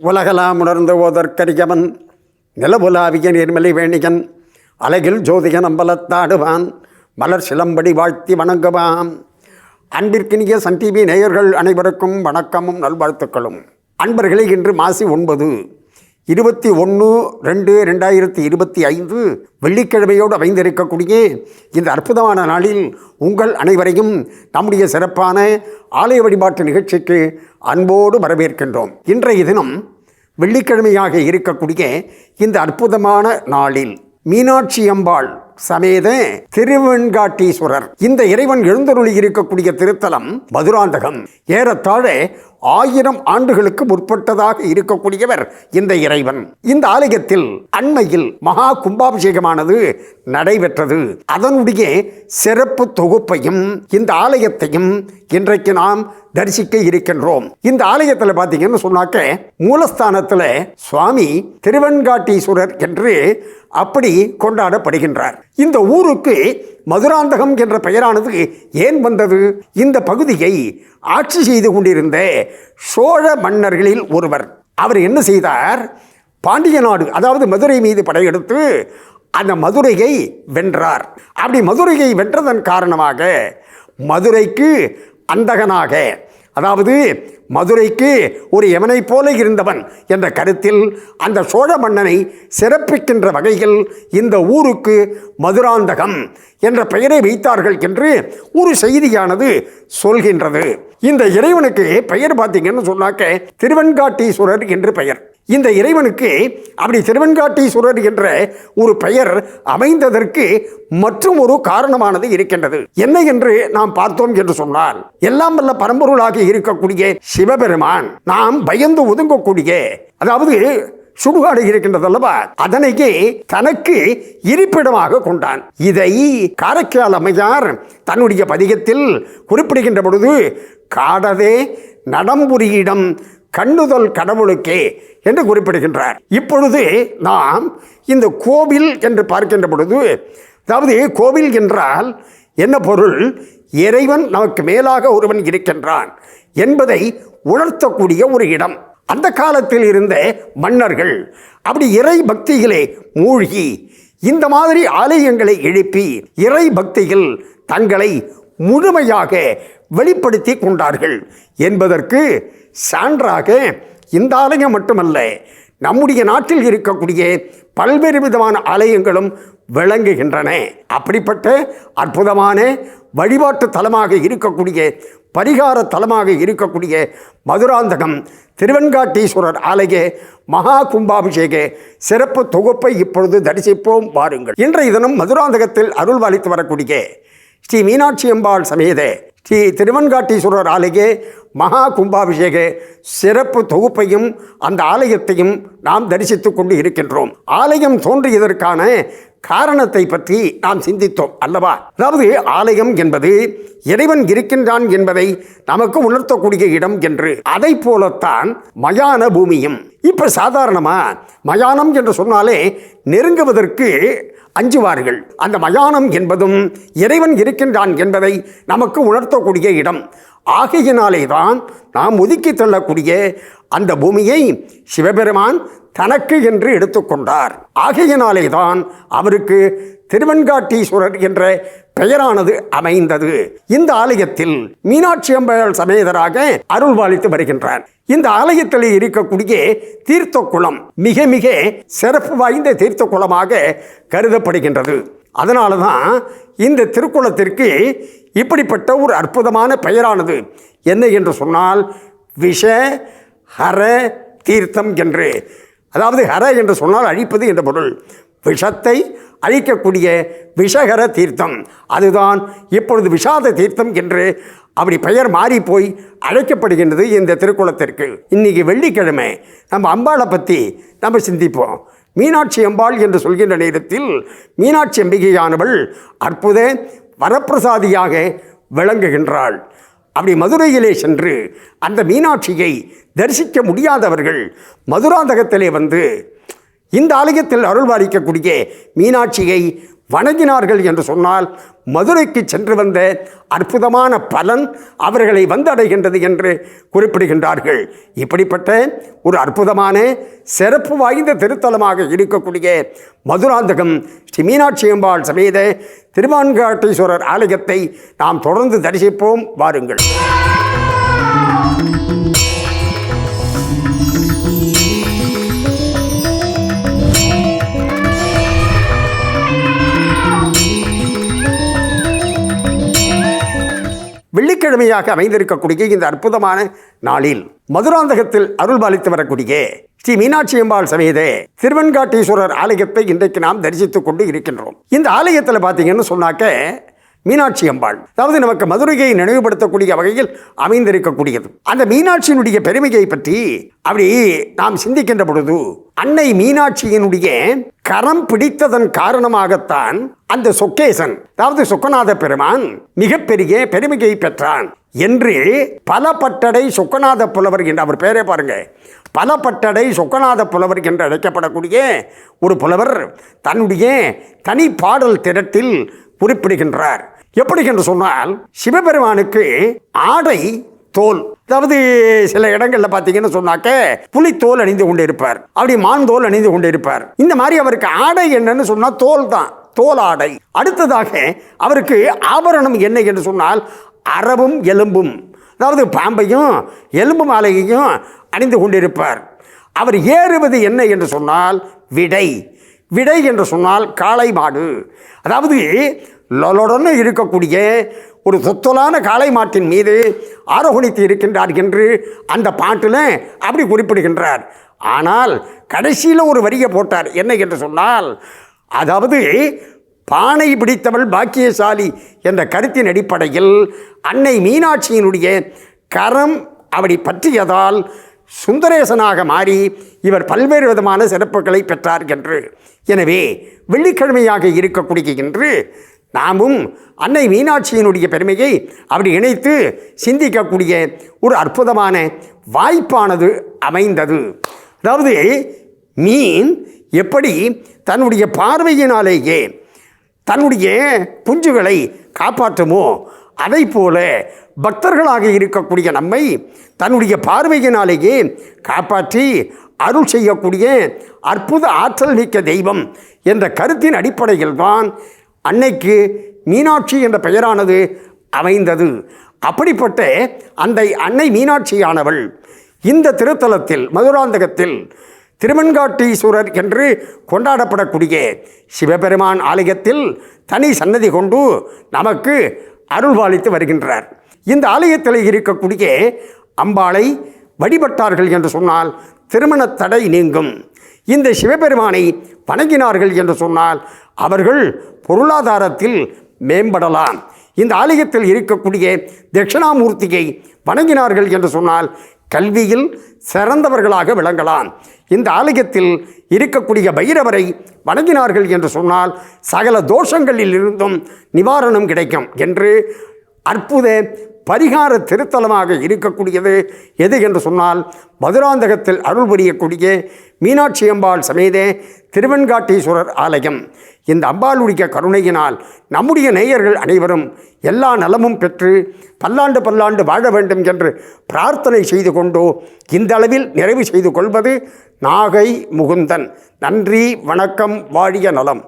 உலகலாம் உணர்ந்து ஓதற்கரியவன் நிலவுலாவிய நீர்மலை வேணியன் அலகில் ஜோதிகன் அம்பலத்தாடுவான் மலர் சிலம்படி வாழ்த்தி வணங்குவான். அன்பிற்கினிய சன் டிவி நேயர்கள் அனைவருக்கும் வணக்கமும் நல்வாழ்த்துக்களும். அன்பர்களே, இன்று மாசி 9 21/2/2025 வெள்ளிக்கிழமையோடு அமைந்திருக்கக்கூடிய இந்த அற்புதமான நாளில் உங்கள் அனைவரையும் நம்முடைய சிறப்பான ஆலய வழிபாட்டு நிகழ்ச்சிக்கு அன்போடு வரவேற்கின்றோம். இன்றைய தினம் வெள்ளிக்கிழமையாக இருக்கக்கூடிய இந்த அற்புதமான நாளில் மீனாட்சி அம்பாள் சமேத திருவெண்காட்டீஸ்வரர் இந்த இறைவன் எழுந்தருளி இருக்கக்கூடிய திருத்தலம் மதுராந்தகம். ஏறத்தாழ 1000 ஆண்டுகளுக்கு முற்பட்டதாக இருக்கக்கூடியவர் இந்த இறைவன். இந்த ஆலயத்தில் அண்மையில் மகா கும்பாபிஷேகமானது நடைபெற்றது. அதனுடைய சிறப்பு தொகுப்பையும் இந்த ஆலயத்தையும் இன்றைக்கு நாம் தரிசிக்க இருக்கின்றோம். இந்த ஆலயத்தில் பார்த்தீங்கன்னு சொன்னாக்க மூலஸ்தானத்தில் சுவாமி திருவெண்காட்டீஸ்வரர் என்று அப்படி கொண்டாடப்படுகின்றார். இந்த ஊருக்கு மதுராந்தகம் என்ற பெயரானது ஏன் வந்தது? இந்த பகுதியை ஆட்சி செய்து கொண்டிருந்த சோழ மன்னர்களில் ஒருவர் அவர் என்ன செய்தார்? பாண்டிய நாடு, அதாவது மதுரை மீது படையெடுத்து அந்த மதுரையை வென்றார். அப்படி மதுரையை வென்றதன் காரணமாக மதுரைக்கு அந்தகனாக, அதாவது மதுரைக்கு ஒரு யமனை போல இருந்தவன் என்ற கருத்தில் அந்த சோழ மன்னனை சிறப்பிக்கின்ற வகையில் இந்த ஊருக்கு மதுராந்தகம் என்ற பெயரை வைத்தார்கள் என்று ஒரு செய்தியானது சொல்கின்றது. இந்த இறைவனுக்கு பெயர் பார்த்தீங்கன்னு சொன்னாக்க திருவெண்காட்டீஸ்வரர் என்று பெயர். இந்த இறைவனுக்கு அப்படி திருவெண்காட்டீஸ்வரர் என்ற ஒரு பெயர் அமைந்ததற்கு மற்றும் ஒரு காரணமானது இருக்கின்றது. என்ன என்று நாம் பார்த்தோம் என்று சொன்னால், எல்லாம் வல்ல பரம்பொருளாக இருக்கக்கூடிய சிவபெருமான் நாம் பயந்து ஒதுங்கக்கூடிய, அதாவது சுடுகாடு இருக்கின்றது அல்லவா, அதனையே தனக்கு இருப்பிடமாக கொண்டான். இதை காரைக்கால் அம்மையார் தன்னுடைய பதிகத்தில் குறிப்பிடுகின்ற பொழுது, காடதே நடம்புரியிடம் கண்ணுதல் கடவுளுக்கே என்று குறிப்பிடுகின்றார். இப்பொழுது நாம் இந்த கோவில் என்று பார்க்கின்ற பொழுது, அதாவது கோவில் என்றால் என்ன பொருள்? இறைவன் நமக்கு மேலாக ஒருவன் இருக்கின்றான் என்பதை உணர்த்தக்கூடிய ஒரு இடம். அந்த காலத்தில் இருந்த மன்னர்கள் அப்படி இறை பக்தியிலே மூழ்கி இந்த மாதிரி ஆலயங்களை எழுப்பி இறை பக்தியில் தங்களை முழுமையாக வெளிப்படுத்தி கொண்டார்கள் என்பதற்கு சான்றாக இந்த ஆலயம் மட்டுமல்ல, நம்முடைய நாட்டில் இருக்கக்கூடிய பல்வேறு விதமான ஆலயங்களும் விளங்குகின்றன. அப்படிப்பட்ட அற்புதமான வழிபாட்டு தலமாக இருக்கக்கூடிய, பரிகார தலமாக இருக்கக்கூடிய மதுராந்தகம் திருவெண்காட்டீஸ்வரர் ஆலய மகா கும்பாபிஷேக சிறப்பு தொகுப்பை இப்பொழுது தரிசிப்போம் வாருங்கள். இன்றைய தினம் மதுராந்தகத்தில் அருள்வாளித்து வரக்கூடிய ஸ்ரீ மீனாட்சி அம்பாள் சமேத ஸ்ரீ திருவெண்காட்டீஸ்வரர் ஆலய மகா கும்பாபிஷேக சிறப்பு தொகுப்பையும் அந்த ஆலயத்தையும் நாம் தரிசித்துக் கொண்டு இருக்கின்றோம். ஆலயம் தோன்றியதற்கான காரணத்தை பற்றி நாம் சிந்தித்தோம் அல்லவா? அதாவது ஆலயம் என்பது இறைவன் இருக்கின்றான் என்பதை நமக்கு உணர்த்தக்கூடிய இடம் என்று. அதை போலத்தான் மயான பூமியும். இப்ப சாதாரணமா மயானம் என்று சொன்னாலே நெருங்குவதற்கு அஞ்சுவார்கள். அந்த மயானம் என்பதும் இறைவன் இருக்கின்றான் என்பதை நமக்கு உணர்த்தக்கூடிய இடம். ஆகையினாலே தான் நாம் ஒதுக்கி தள்ளக்கூடிய அந்த பூமியை சிவபெருமான் தனக்கு என்று எடுத்துக்கொண்டார். ஆகையினாலே தான் அவருக்கு திருவெண்காட்டீஸ்வரர் என்ற பெயரானது அமைந்தது. இந்த ஆலயத்தில் மீனாட்சி அம்பாள் சமேதராக அருள்வாளித்து வருகின்றார். இந்த ஆலயத்தில் இருக்கக்கூடிய தீர்த்த குளம் மிக மிக சிறப்பு வாய்ந்த தீர்த்த குளமாக கருதப்படுகின்றது. அதனால தான் இந்த திருக்குளத்திற்கு இப்படிப்பட்ட ஒரு அற்புதமான பெயரானது. என்ன என்று சொன்னால் விஷ ஹர தீர்த்தம் என்று, அதாவது ஹர என்று சொன்னால் அழிப்பது என்ற பொருள். விஷத்தை அழிக்கக்கூடிய விஷகர தீர்த்தம், அதுதான் இப்பொழுது விஷாத தீர்த்தம் என்று அப்படி பெயர் மாறி போய் அழைக்கப்படுகின்றது இந்த திருக்குளத்திற்கு. இன்னைக்கு வெள்ளிக்கிழமை நம்ம அம்பாளை பற்றி நம்ம சிந்திப்போம். மீனாட்சி அம்பாள் என்று சொல்கின்ற நேரத்தில் மீனாட்சி அம்பிகையானவள் அற்புத வரப்பிரசாதியாக விளங்குகின்றாள். அப்படி மதுரையிலே சென்று அந்த மீனாட்சியை தரிசிக்க முடியாதவர்கள் மதுராந்தகத்திலே வந்து இந்த ஆலயத்தில் அருள்பாலிக்கக்கூடிய மீனாட்சியை வணங்கினார்கள் என்று சொன்னால் மதுரைக்கு சென்று வந்த அற்புதமான பலன் அவர்களை வந்தடைகின்றது என்று குறிப்பிடுகின்றார்கள். இப்படிப்பட்ட ஒரு அற்புதமான சிறப்பு வாய்ந்த திருத்தலமாக இருக்கக்கூடிய மதுராந்தகம் ஸ்ரீ மீனாட்சி அம்பாள் சமேத திருவான்காட்டீஸ்வரர் ஆலயத்தை நாம் தொடர்ந்து தரிசிப்போம். வாருங்கள். வெள்ளிக்கிழமையாக அமைந்திருக்கக்கூடிய இந்த அற்புதமான நாளில் மதுராந்தகத்தில் அருள்பாலித்து வரக்கூடிய ஸ்ரீ மீனாட்சி அம்பாள் சமேத திருவெண்காட்டீஸ்வரர் ஆலயத்தை இன்றைக்கு நாம் தரிசித்துக் கொண்டு இருக்கின்றோம். இந்த ஆலயத்தில் பார்த்தீங்கன்னு சொன்னாக்க மீனாட்சி அம்பாள், அதாவது நமக்கு மதுரையை நினைவுபடுத்தக்கூடிய வகையில் அமைந்திருக்கக்கூடியது. அந்த மீனாட்சியினுடைய பெருமையை பற்றி அப்படி நாம் சிந்திக்கின்ற பொழுது அன்னை மீனாட்சியினுடைய கரம் பிடித்ததன் காரணமாகத்தான் அந்த சொக்கேசன், அதாவது சொக்கநாத பெருமான் மிகப்பெரிய பெருமையை பெற்றான் என்று பலபட்டடை சொக்கநாத புலவர் என்று அவர் பெயரே பாருங்க, பலபட்டடை சொக்கநாத புலவர் என்று அழைக்கப்படக்கூடிய ஒரு புலவர் தன்னுடைய தனி பாடல் திரட்டில் குறிப்பிடுகின்றார். எப்படி என்று சொன்னால், சிவபெருமானுக்கு ஆடை தோல், அதாவது சில இடங்களில் பார்த்தீங்கன்னு சொன்னாக்க புலித்தோல் அணிந்து கொண்டு இருப்பார், அப்படி மான் தோல் அணிந்து கொண்டு இருப்பார். இந்த மாதிரி அவருக்கு ஆடை என்னன்னு சொன்னால் தோல் தான், தோல் ஆடை. அடுத்ததாக அவருக்கு ஆபரணம் என்ன என்று சொன்னால் அரவும் எலும்பும், அதாவது பாம்பையும் எலும்பு மாலையையும் அணிந்து கொண்டிருப்பார். அவர் ஏறுவது என்ன என்று சொன்னால் விடை, விடை என்று சொன்னால் காளை மாடு, அதாவது லொலொடன்னு இருக்கக்கூடிய ஒரு சொத்தலான காளை மாட்டின் மீது ஆரோகணித்து இருக்கின்றார் என்று அந்த பாட்டில் அப்படி குறிப்பிடுகின்றார். ஆனால் கடைசியில் ஒரு வரியை போட்டார், என்ன என்று சொன்னால், அதாவது பானை பிடித்தவள் பாக்கியசாலி என்ற கருத்தின் அடிப்படையில் அன்னை மீனாட்சியினுடைய கரம் அப்படி பற்றியதால் சுந்தரேசனாக மாறி இவர் பல்வேறு விதமான சிறப்புகளை பெற்றார் என்று. எனவே வெள்ளிக்கிழமையாக இருக்கக்கூடிய இன்று நாமும் அன்னை மீனாட்சியினுடைய பெருமையை அப்படி இணைத்து சிந்திக்கக்கூடிய ஒரு அற்புதமான வாய்ப்பானது அமைந்தது. அதாவது மீன் எப்படி தன்னுடைய பார்வையினாலேயே தன்னுடைய குஞ்சுகளை காப்பாற்றுமோ, அதை போல பக்தர்களாக இருக்கக்கூடிய நம்மை தன்னுடைய பார்வையினாலேயே காப்பாற்றி அருள் செய்யக்கூடிய அற்புத ஆற்றல் மிக்க தெய்வம் என்ற கருத்தின் அடிப்படையில் தான் அன்னைக்கு மீனாட்சி என்ற பெயரானது அமைந்தது. அப்படிப்பட்ட அந்த அன்னை மீனாட்சியானவள் இந்த திருத்தலத்தில் மதுராந்தகத்தில் திருவெண்காட்டீஸ்வரர் என்று கொண்டாடப்படக்கூடிய சிவபெருமான் ஆலயத்தில் தனி சன்னதி கொண்டு நமக்கு அருள்பாலித்து வருகின்றார். இந்த ஆலயத்தில் இருக்கக்கூடிய அம்பாளை வழிபட்டார்கள் என்று சொன்னால் திருமண தடை நீங்கும். இந்த சிவபெருமானை வணங்கினார்கள் என்று சொன்னால் அவர்கள் பொருளாதாரத்தில் மேம்படலாம். இந்த ஆலயத்தில் இருக்கக்கூடிய தட்சிணாமூர்த்தியை வணங்கினார்கள் என்று சொன்னால் கல்வியில் சிறந்தவர்களாக விளங்கலாம். இந்த ஆலயத்தில் இருக்கக்கூடிய பைரவரை வணங்கினார்கள் என்று சொன்னால் சகல தோஷங்களில் இருந்தும் நிவாரணம் கிடைக்கும் என்று அற்புத பரிகார திருத்தலமாக இருக்கக்கூடியது எது என்று சொன்னால் மதுராந்தகத்தில் அருள் புரியக்கூடிய மீனாட்சி அம்பாள் சமேத திருவெண்காட்டீஸ்வரர் ஆலயம். இந்த அம்பாளுடைய கருணையினால் நம்முடைய நேயர்கள் அனைவரும் எல்லா நலமும் பெற்று பல்லாண்டு பல்லாண்டு வாழ வேண்டும் என்று பிரார்த்தனை செய்து கொண்டோ இந்த அளவில் நிறைவு செய்து கொள்வது நாகை முகுந்தன். நன்றி, வணக்கம், வாழிய நலம்.